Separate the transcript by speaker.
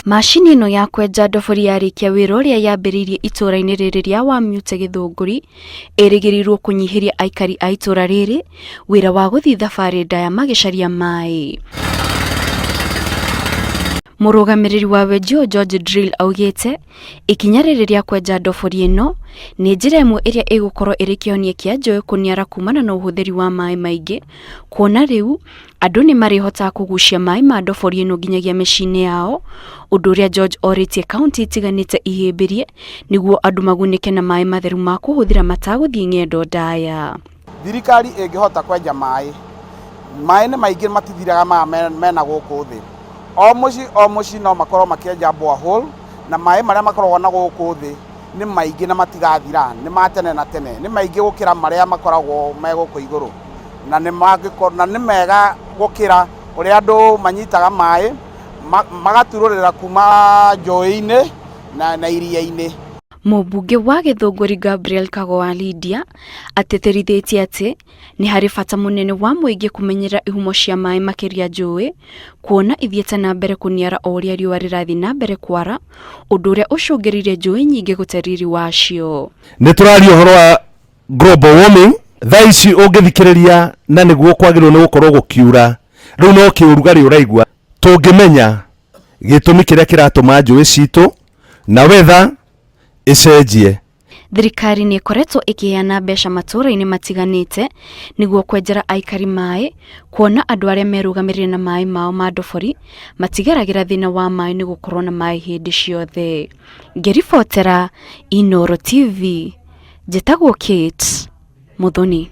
Speaker 1: Mashini ino ya kwenja ndobori yarikia wira uria yambiririe itura-ini riri ria Wamute Githunguri irigirirwo kunyihiria aikari a itura riri wira wa guthii thabari ndaya magicaria maai. Murugamiriri wa wenji George Drill augite ikinya riri ria kwenja ndobori ino ni njira imwe iria igukorwo iri kionia kia njui kuniara kumana na uhuthiri wa maai maingi, kuona riu andu ni marihota kugucia maai ma ndobori ino nginyagia micini yao, undu uria George oritie kaunti itiganite ihimbirie niguo andu magunike na maai matheru makuhuthira mataguthii ng'endo ndaya.
Speaker 2: Thirikari ingihota kwenja maai ni maingi matithiraga mena guku thi. O muci no makorwo makienja borehole na maai maria makoragwo na guku thi ni maingi na matigathira, ni matene na tene, ni maingi gukira maria makoragwo me guku iguru, na ni mega gukira uria andu manyitaga maai magatururira kuma njui-ini na iria-ini.
Speaker 1: Mumbunge wa Githunguri Gabriel Kago wa Laydia ateterithitie ati ni hari bata munene wa muingi kumenyera ihumo cia maai makiria njui, kuona ithiete na mbere kuniara o uria riua rirathi na mbere kwara, undu uria ucungiririe njui nyingi gute riri wacio.
Speaker 3: Ni turaria uhoro wa global warming, thaici ungithikiriria na niguo kwagirwo ni gukorwo gukiura, riu no kiurugari uraigua, tungimenya gitumi kiria kiratuma njui citu na wetha icenjie.
Speaker 1: Thirikari ni ikoretwo ikiheana mbeca matura-ini matiganite niguo kwenjera aikari maai, kuona andu aria merugamirire na maai mao ma ndobori matigeragira thina wa maai niigukorwo na maai hindi ciothe. Ngiribotera Inooro TV, njitagwo Kate Muthoni.